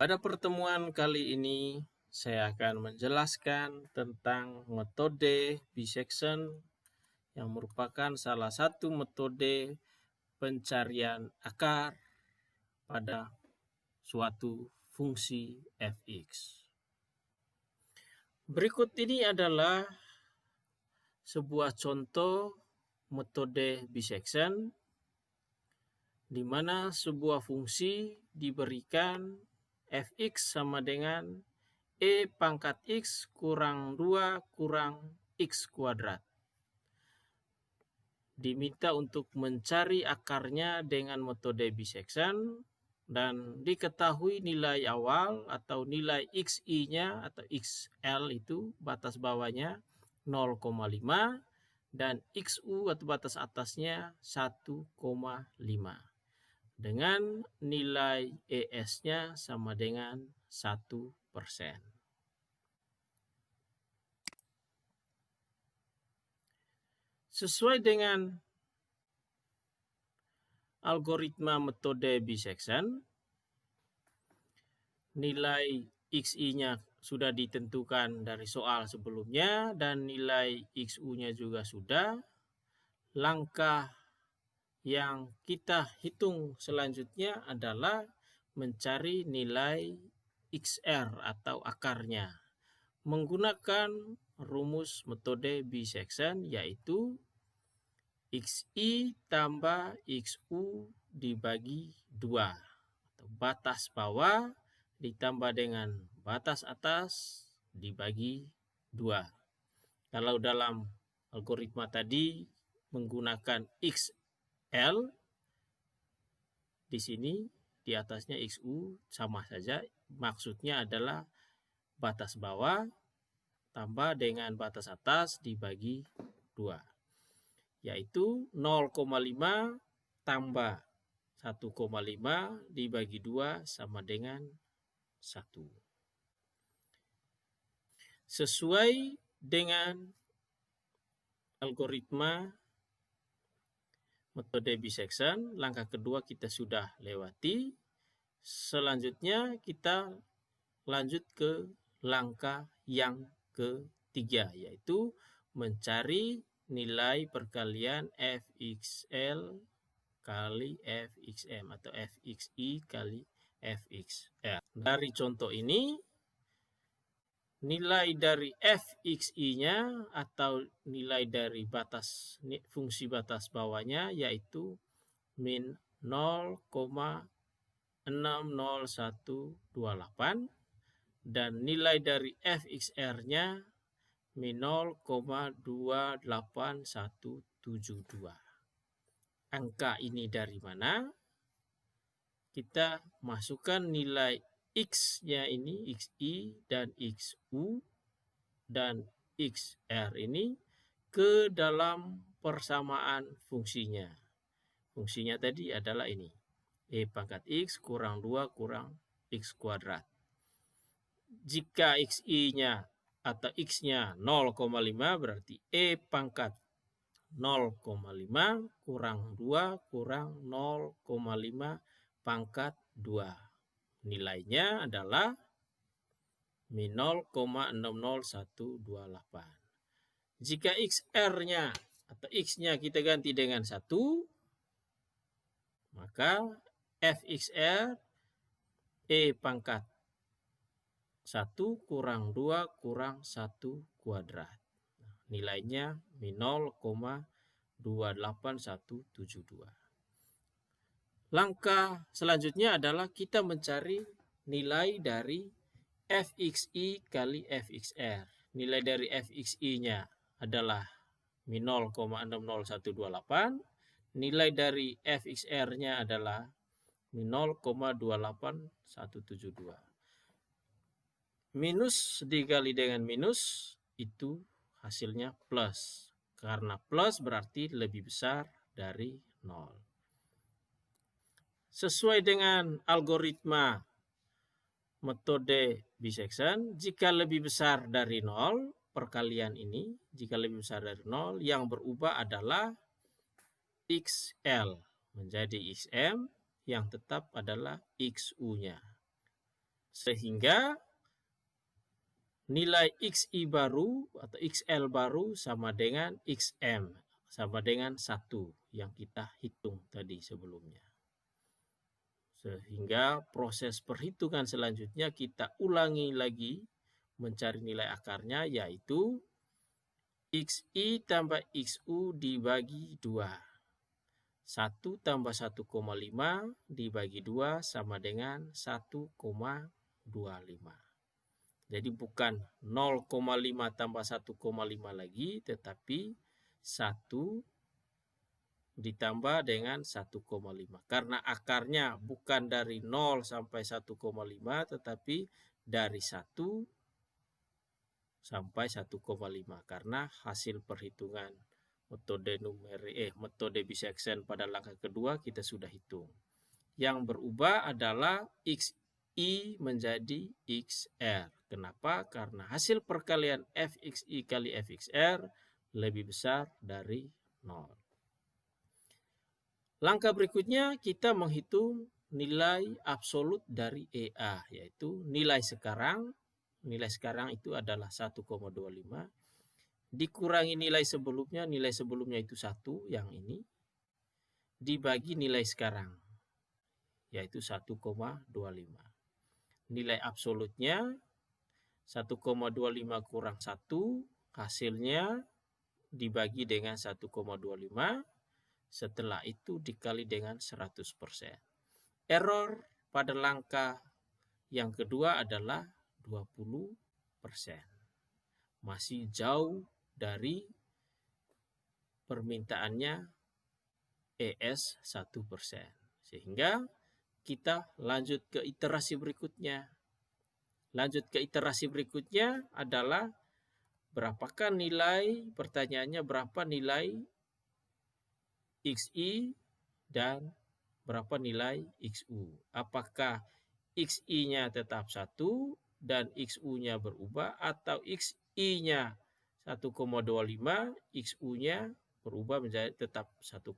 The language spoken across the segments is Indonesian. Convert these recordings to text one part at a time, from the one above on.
Pada pertemuan kali ini, saya akan menjelaskan tentang metode bisection yang merupakan salah satu metode pencarian akar pada suatu fungsi fx. Berikut ini adalah sebuah contoh metode bisection di mana sebuah fungsi diberikan fx sama dengan E pangkat X kurang 2 kurang X kuadrat. Diminta untuk mencari akarnya dengan metode bisection dan diketahui nilai awal atau nilai XI-nya atau XL itu batas bawahnya 0,5 dan XU atau batas atasnya 1,5 dengan nilai ES-nya sama dengan 1%. Sesuai dengan algoritma metode bisection, nilai XI-nya sudah ditentukan dari soal sebelumnya dan nilai XU-nya juga sudah. Langkah yang kita hitung selanjutnya adalah mencari nilai XR atau akarnya menggunakan rumus metode bisection, yaitu XI tambah XU dibagi 2 atau batas bawah ditambah dengan batas atas dibagi 2. Kalau dalam algoritma tadi menggunakan XL, di sini di atasnya XU sama saja, maksudnya adalah batas bawah tambah dengan batas atas dibagi 2, yaitu 0,5 tambah 1,5 dibagi 2 sama dengan 1. Sesuai dengan algoritma metode bisection, langkah kedua kita sudah lewati. Selanjutnya kita lanjut ke langkah yang ketiga, yaitu mencari nilai perkalian fxl kali fxm atau fxi kali fxr. Dari contoh ini, nilai dari fxi-nya atau nilai dari fungsi batas bawahnya yaitu min 0,60128 dan nilai dari fxr-nya min 0,28172. Angka ini dari mana? Kita masukkan nilai X-nya ini, XI dan XU dan XR ini ke dalam persamaan fungsinya. Fungsinya tadi adalah ini. E pangkat X kurang 2 kurang X kuadrat. Jika XI-nya atau X-nya 0,5 berarti E pangkat 0,5 kurang 2 kurang 0,5 pangkat 2. Nilainya adalah min 0,60128. Jika XR-nya atau X-nya kita ganti dengan 1, maka fxr E pangkat 1 kurang 2 kurang 1 kuadrat. Nilainya min 0,28172. Langkah selanjutnya adalah kita mencari nilai dari fxi kali fxr. Nilai dari fxi-nya adalah min 0,60128. Nilai dari fxr-nya adalah min 0,28172. Minus dikali dengan minus itu hasilnya plus. Karena plus berarti lebih besar dari 0. Sesuai dengan algoritma metode bisection, jika lebih besar dari 0, perkalian ini, jika lebih besar dari 0, yang berubah adalah XL menjadi XM, yang tetap adalah XU-nya. Sehingga nilai XI baru atau XL baru sama dengan XM, sama dengan 1 yang kita hitung tadi sebelumnya. Sehingga proses perhitungan selanjutnya kita ulangi lagi mencari nilai akarnya, yaitu XI tambah XU dibagi 2. 1 tambah 1,5 dibagi 2 sama dengan 1,25. Jadi bukan 0,5 tambah 1,5 lagi, tetapi 1 ditambah dengan 1,5. Karena akarnya bukan dari 0 sampai 1,5, tetapi dari 1 sampai 1,5. Karena hasil perhitungan metode bisection pada langkah kedua kita sudah hitung. Yang berubah adalah XI menjadi XR. Kenapa? Karena hasil perkalian FXI kali FXR lebih besar dari 0. Langkah berikutnya kita menghitung nilai absolut dari EA, yaitu nilai sekarang. Nilai sekarang itu adalah 1,25 dikurangi nilai sebelumnya itu 1 yang ini, dibagi nilai sekarang, yaitu 1,25. Nilai absolutnya 1,25 kurang 1, hasilnya dibagi dengan 1,25. Setelah itu dikali dengan 100%. Error pada langkah yang kedua adalah 20%. Masih jauh dari permintaannya ES 1%. Sehingga kita lanjut ke iterasi berikutnya. Lanjut ke iterasi berikutnya adalah berapakah nilai, pertanyaannya berapa nilai XI dan berapa nilai XU. Apakah XI-nya tetap 1 dan XU-nya berubah, atau XI-nya 1,25, XU-nya berubah menjadi tetap 1,5.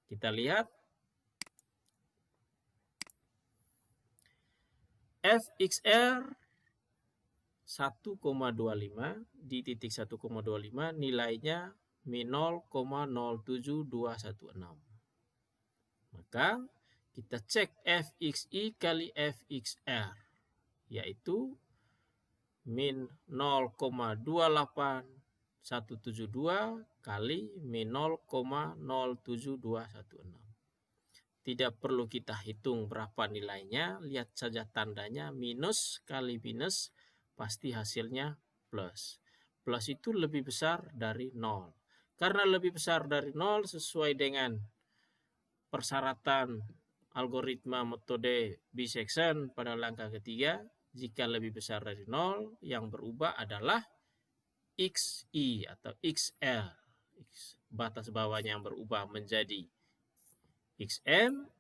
Kita lihat FXR 1,25 di titik 1,25 nilainya min 0,07216. Maka kita cek FXI kali FXR, yaitu min 0,28172 kali min 0,07216. Tidak perlu kita hitung berapa nilainya, lihat saja tandanya minus kali minus, pasti hasilnya plus. Plus itu lebih besar dari 0. Karena lebih besar dari 0 sesuai dengan persyaratan algoritma metode bisection pada langkah ketiga, jika lebih besar dari 0, yang berubah adalah XI atau XL. Batas bawahnya yang berubah menjadi XM,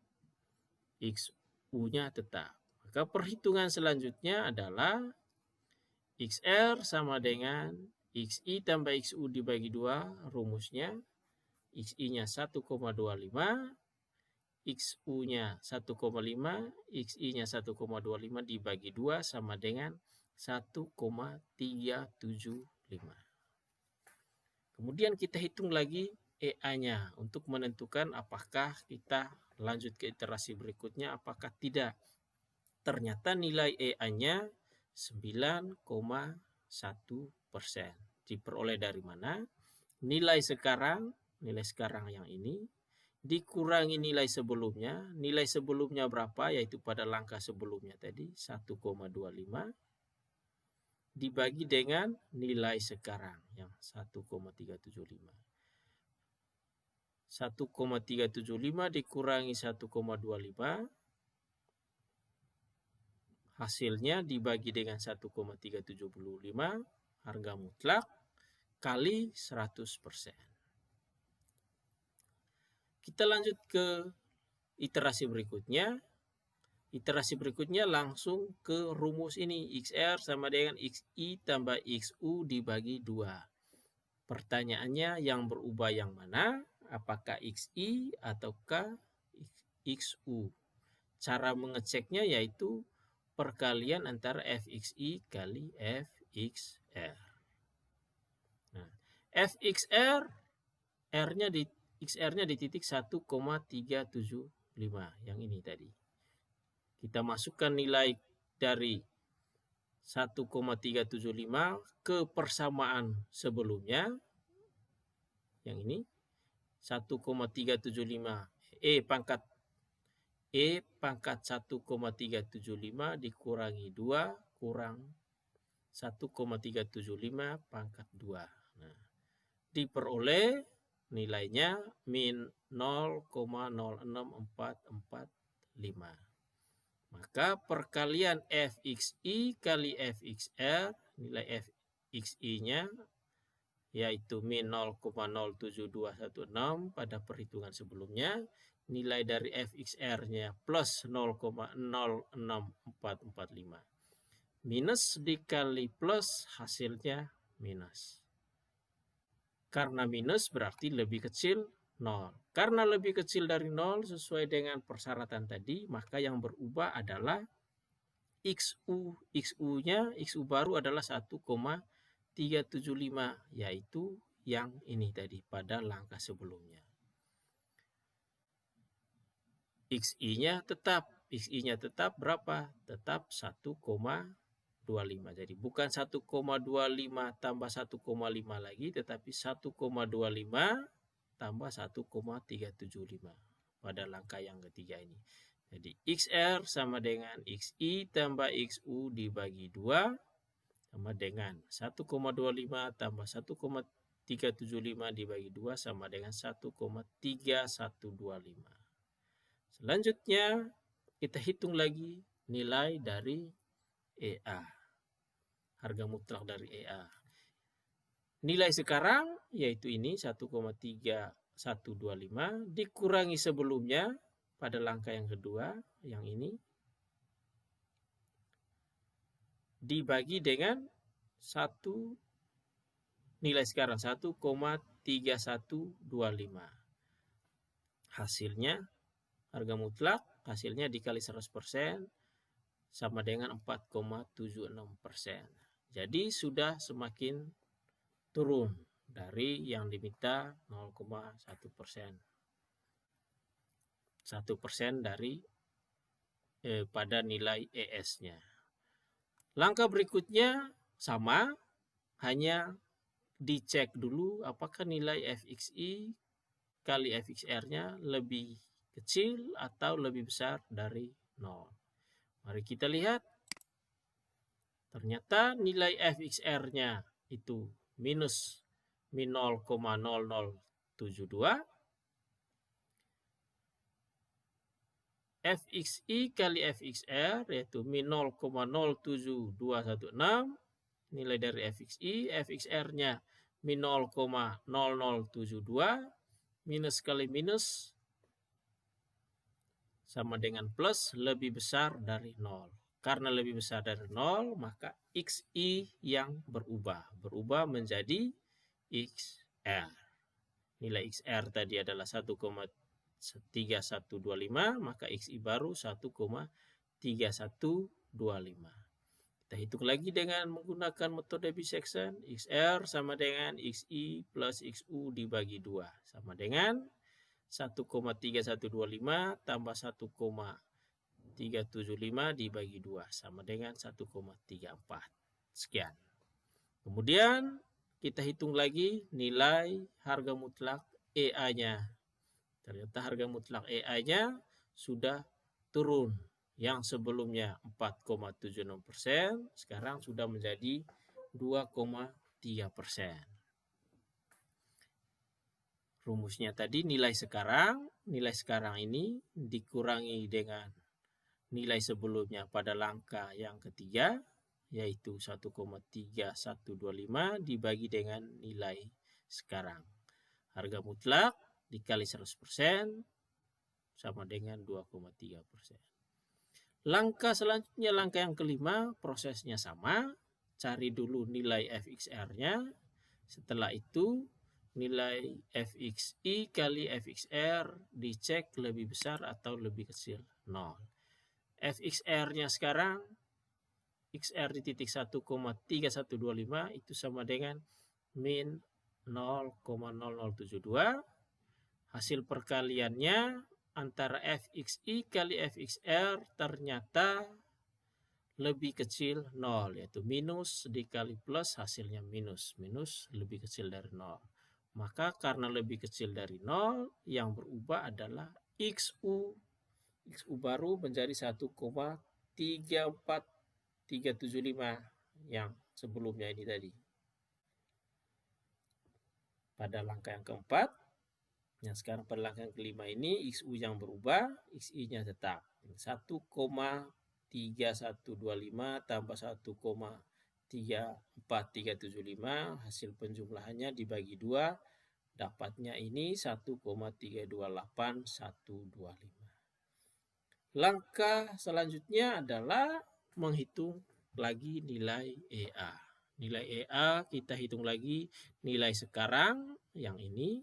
XU-nya tetap. Maka perhitungan selanjutnya adalah XR sama dengan XI tambah XU dibagi 2, rumusnya XI-nya 1,25, XU-nya 1,5, XI-nya 1,25 dibagi 2 sama dengan 1,375. Kemudian kita hitung lagi EA-nya untuk menentukan apakah kita lanjut ke iterasi berikutnya, apakah tidak. Ternyata nilai EA-nya 9,1%. Diperoleh dari mana? Nilai sekarang yang ini dikurangi nilai sebelumnya. Nilai sebelumnya berapa? Yaitu pada langkah sebelumnya tadi 1,25 dibagi dengan nilai sekarang yang 1,375. 1,375 dikurangi 1,25, hasilnya dibagi dengan 1,375 harga mutlak kali 100%. Kita lanjut ke iterasi berikutnya. Iterasi berikutnya langsung ke rumus ini. XR sama dengan XI tambah XU dibagi 2. Pertanyaannya yang berubah yang mana? Apakah XI ataukah XU? Cara mengeceknya yaitu perkalian antara fxi kali fxr. Nah, fxr, xr-nya di titik 1,375 yang ini tadi. Kita masukkan nilai dari 1,375 ke persamaan sebelumnya. Yang ini 1,375 pangkat 1,375 dikurangi 2 kurang 1,375 pangkat 2. Nah, diperoleh nilainya min 0,06445. Maka perkalian fxi kali fxr, nilai fxi-nya yaitu min 0,07216 pada perhitungan sebelumnya, nilai dari fxr-nya plus 0,06445. Minus dikali plus hasilnya minus. Karena minus berarti lebih kecil 0. Karena lebih kecil dari 0 sesuai dengan persyaratan tadi, maka yang berubah adalah XU. XU baru adalah 1,375, yaitu yang ini tadi pada langkah sebelumnya. XI-nya tetap berapa? Tetap 1,25. Jadi bukan 1,25 tambah 1,5 lagi, tetapi 1,25 tambah 1,375 pada langkah yang ketiga ini. Jadi XR sama dengan XI tambah XU dibagi 2 sama dengan 1,25 tambah 1,375 dibagi 2 sama dengan 1,3125. Selanjutnya kita hitung lagi nilai dari EA. Harga mutlak dari EA. Nilai sekarang yaitu ini 1,3125 dikurangi sebelumnya pada langkah yang kedua, yang ini dibagi dengan nilai sekarang 1,3125. Hasilnya harga mutlak, hasilnya dikali 100% sama dengan 4,76%. Jadi sudah semakin turun dari yang diminta 0,1%. 1% dari pada nilai ES-nya. Langkah berikutnya sama, hanya dicek dulu apakah nilai fxi kali fxr-nya lebih kecil atau lebih besar dari 0. Mari kita lihat. Ternyata nilai fxr-nya itu minus min 0,0072. Fxi kali fxr yaitu min 0,07216. Nilai dari fxi, fxr-nya min 0,0072. Minus kali minus sama dengan plus, lebih besar dari 0. Karena lebih besar dari 0, maka xi yang berubah menjadi xr. Nilai xr tadi adalah 1,3125, maka xi baru 1,3125. Kita hitung lagi dengan menggunakan metode bisection. XR sama dengan xi plus xu dibagi 2. Sama dengan 1,3125 tambah 1,375 dibagi 2. Sama dengan 1,34. Sekian. Kemudian kita hitung lagi nilai harga mutlak EA-nya. Ternyata harga mutlak EA-nya sudah turun. Yang sebelumnya 4,76%, sekarang sudah menjadi 2,3%. Rumusnya tadi nilai sekarang ini dikurangi dengan nilai sebelumnya pada langkah yang ketiga, yaitu 1,3125 dibagi dengan nilai sekarang. Harga mutlak dikali 100% sama dengan 2,3%. Langkah selanjutnya, langkah yang kelima, prosesnya sama. Cari dulu nilai fxr-nya. Setelah itu nilai fxi kali fxr dicek lebih besar atau lebih kecil 0. Fxr-nya sekarang XR di titik 1,3125 itu sama dengan min 0,0072. Hasil perkaliannya antara Fxi kali Fxr ternyata lebih kecil 0, yaitu minus dikali plus hasilnya minus. Minus lebih kecil dari 0. Maka karena lebih kecil dari 0, yang berubah adalah XU. XU baru menjadi 1,34375 yang sebelumnya ini tadi. Pada langkah yang keempat, yang sekarang pada langkah yang kelima ini, XU yang berubah, XI-nya tetap. 1,3125 tambah 1,34375, hasil penjumlahannya dibagi 2, dapatnya ini 1,328125. Langkah selanjutnya adalah menghitung lagi nilai EA. Nilai EA kita hitung lagi nilai sekarang yang ini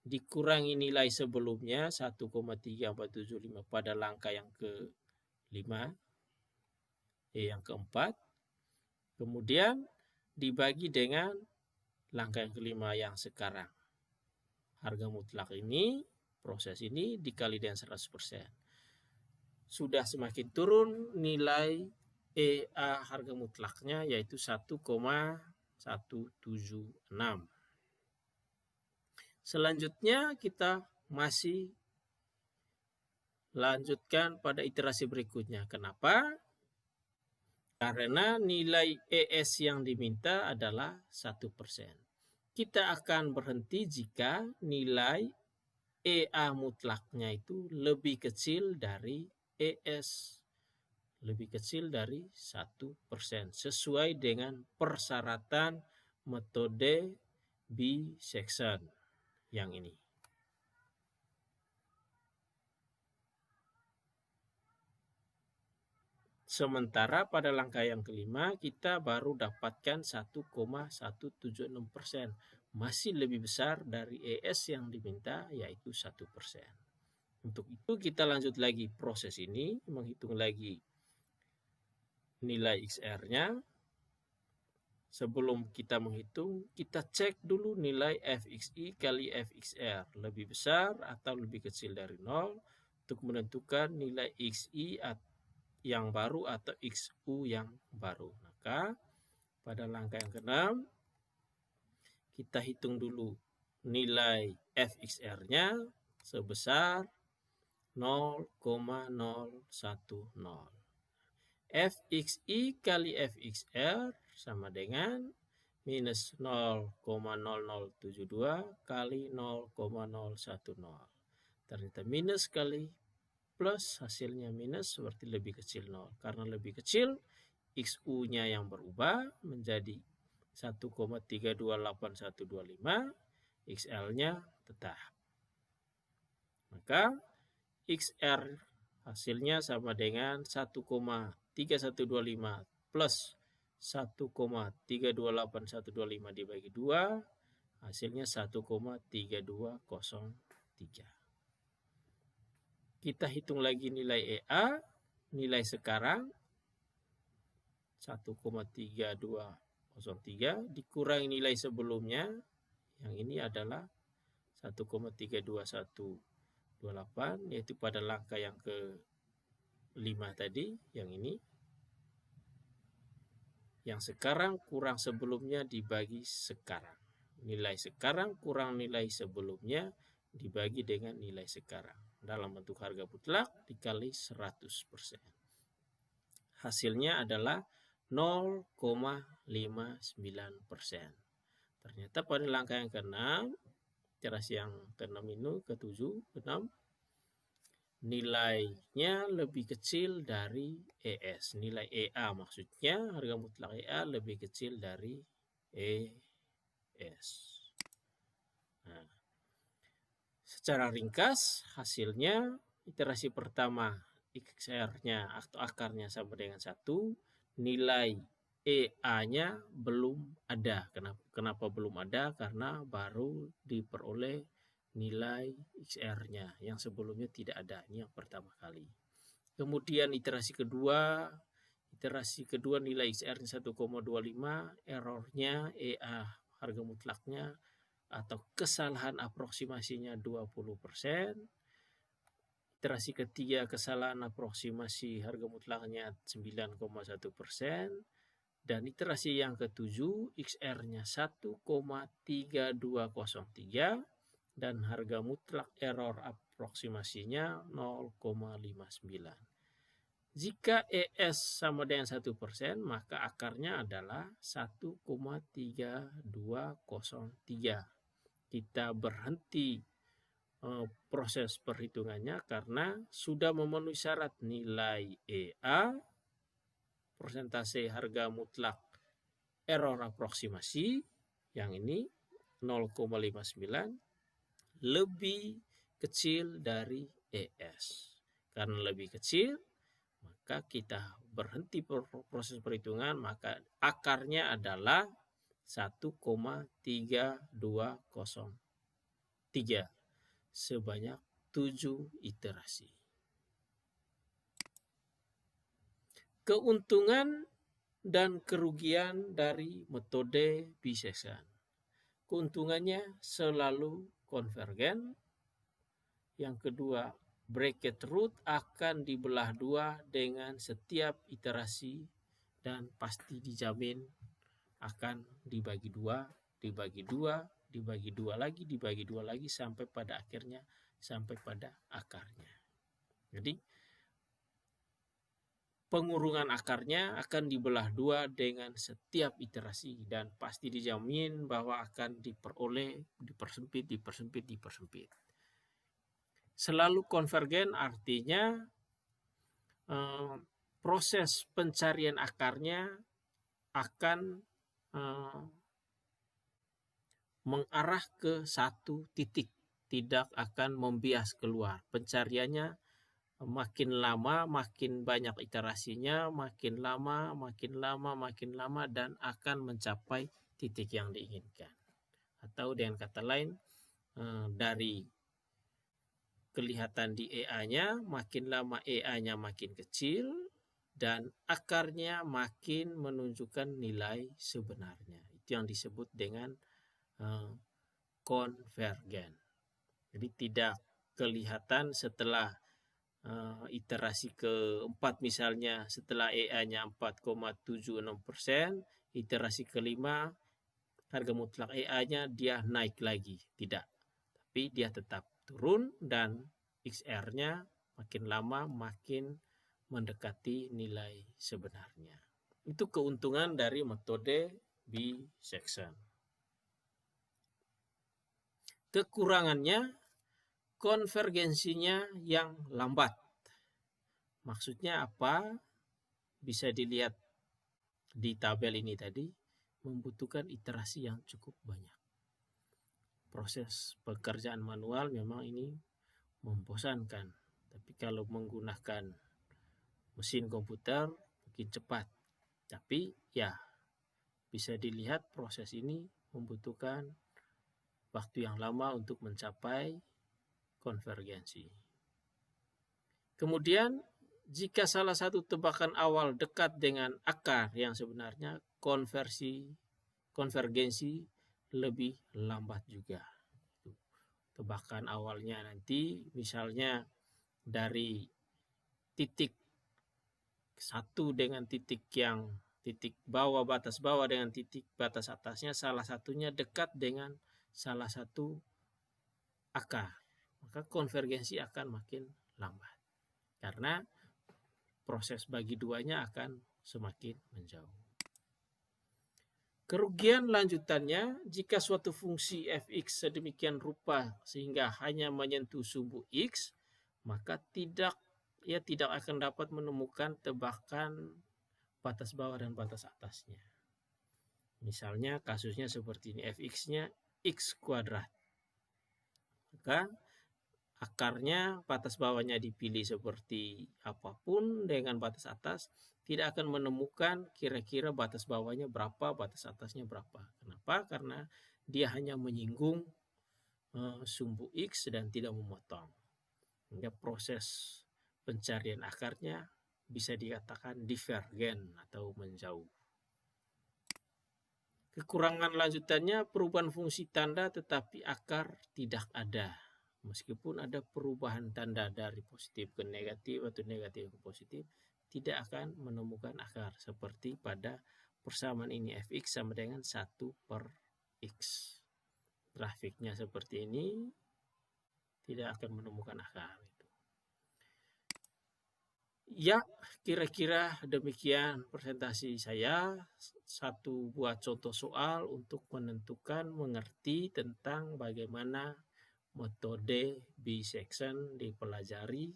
dikurangi nilai sebelumnya 1,3475 pada langkah yang ke-5, yang keempat, kemudian dibagi dengan langkah yang kelima yang sekarang. Harga mutlak ini, proses ini dikali dengan 100%. Sudah semakin turun nilai EA harga mutlaknya, yaitu 1,176. Selanjutnya kita masih lanjutkan pada iterasi berikutnya. Kenapa? Karena nilai ES yang diminta adalah 1%. Kita akan berhenti jika nilai EA mutlaknya itu lebih kecil dari ES. Lebih kecil dari 1%. Sesuai dengan persyaratan metode bisection yang ini. Sementara pada langkah yang kelima kita baru dapatkan 1,176%. Masih lebih besar dari ES yang diminta, yaitu 1%. Untuk itu kita lanjut lagi proses ini, menghitung lagi nilai XR-nya. Sebelum kita menghitung, kita cek dulu nilai Fxi kali Fxr. Lebih besar atau lebih kecil dari 0 untuk menentukan nilai Xi yang baru atau XU yang baru. Maka pada langkah yang ke-6, kita hitung dulu nilai Fxr-nya sebesar 0,010. Fxi kali Fxr sama dengan minus 0,0072 kali 0,010. Ternyata minus kali plus hasilnya minus berarti lebih kecil 0. Karena lebih kecil, XU-nya yang berubah menjadi 1,328125, XL-nya tetap. Maka XR hasilnya sama dengan 1,3125 plus 1,328125 dibagi 2, hasilnya 1,3203. Kita hitung lagi nilai EA, nilai sekarang 1,3203 dikurangi nilai sebelumnya, yang ini adalah 1,32128, yaitu pada langkah yang ke-5 tadi, yang ini. Yang sekarang kurang sebelumnya dibagi sekarang. Nilai sekarang kurang nilai sebelumnya dibagi dengan nilai sekarang. Dalam bentuk harga mutlak dikali 100%. Hasilnya adalah 0,59%. Ternyata pada langkah yang ke-6, iterasi yang ke-6 ini, ke-7, ke-6, nilainya lebih kecil dari ES. Nilai EA maksudnya, harga mutlak EA lebih kecil dari ES. Nah, secara ringkas hasilnya iterasi pertama XR-nya atau akarnya sama dengan 1, nilai EA-nya belum ada. Kenapa belum ada? Karena baru diperoleh nilai XR-nya yang sebelumnya tidak ada. Ini yang pertama kali. Kemudian iterasi kedua iterasi kedua nilai XR-nya 1,25, errornya EA harga mutlaknya atau kesalahan aproksimasinya 20%. Iterasi ketiga kesalahan aproksimasi harga mutlaknya 9,1%. Dan iterasi yang ketujuh XR-nya 1,3203 dan harga mutlak error aproksimasinya 0,59. Jika ES sama dengan 1%, maka akarnya adalah 1,3203. Kita berhenti proses perhitungannya karena sudah memenuhi syarat nilai EA, persentase harga mutlak error aproksimasi, yang ini 0,59, lebih kecil dari ES. Karena lebih kecil, maka kita berhenti proses perhitungan, maka akarnya adalah 1,3203 sebanyak 7 iterasi. Keuntungan dan kerugian dari metode bisection. Keuntungannya selalu konvergen. Yang kedua, bracket root akan dibelah dua dengan setiap iterasi dan pasti dijamin akan dibagi dua, dibagi dua, dibagi dua lagi, dibagi dua lagi sampai pada akhirnya, sampai pada akarnya. Jadi pengurungan akarnya akan dibelah dua dengan setiap iterasi dan pasti dijamin bahwa akan diperoleh, dipersempit, dipersempit, dipersempit. Selalu konvergen artinya proses pencarian akarnya akan mengarah ke satu titik, tidak akan membias keluar. Pencariannya makin lama, makin banyak iterasinya, makin lama, makin lama, makin lama, dan akan mencapai titik yang diinginkan. Atau dengan kata lain, dari kelihatan di EA-nya, makin lama EA-nya makin kecil, dan akarnya makin menunjukkan nilai sebenarnya. Itu yang disebut dengan konvergen. Jadi tidak kelihatan setelah iterasi keempat misalnya, setelah EA-nya 4,76%, iterasi kelima harga mutlak EA-nya dia naik lagi. Tidak. Tapi dia tetap turun dan XR-nya makin lama makin mendekati nilai sebenarnya. Itu keuntungan dari metode bisection. Kekurangannya, konvergensinya yang lambat. Maksudnya apa? Bisa dilihat di tabel ini tadi, membutuhkan iterasi yang cukup banyak. Proses pekerjaan manual memang ini membosankan. Tapi kalau menggunakan mesin komputer mungkin cepat. Tapi ya bisa dilihat proses ini membutuhkan waktu yang lama untuk mencapai konvergensi. Kemudian jika salah satu tebakan awal dekat dengan akar yang sebenarnya, konvergensi lebih lambat juga. Tebakan awalnya nanti misalnya dari titik satu dengan titik yang titik bawah, batas bawah dengan titik batas atasnya, salah satunya dekat dengan salah satu akar, maka konvergensi akan makin lambat karena proses bagi duanya akan semakin menjauh. Kerugian lanjutannya, jika suatu fungsi fx sedemikian rupa sehingga hanya menyentuh sumbu x, maka tidak akan dapat menemukan tebakan batas bawah dan batas atasnya. Misalnya kasusnya seperti ini, fx-nya x kuadrat. Maka akarnya batas bawahnya dipilih seperti apapun dengan batas atas, tidak akan menemukan kira-kira batas bawahnya berapa, batas atasnya berapa. Kenapa? Karena dia hanya menyinggung sumbu x dan tidak memotong. Hingga proses pencarian akarnya bisa dikatakan divergen atau menjauh. Kekurangan lanjutannya perubahan fungsi tanda tetapi akar tidak ada. Meskipun ada perubahan tanda dari positif ke negatif atau negatif ke positif, tidak akan menemukan akar. Seperti pada persamaan ini fx sama dengan 1/x. Grafiknya seperti ini, tidak akan menemukan akar. Ya, kira-kira demikian presentasi saya. Satu buah contoh soal untuk menentukan, mengerti tentang bagaimana metode bisection dipelajari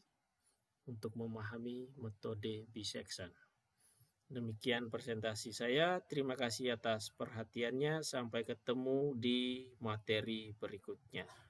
untuk memahami metode bisection. Demikian presentasi saya. Terima kasih atas perhatiannya. Sampai ketemu di materi berikutnya.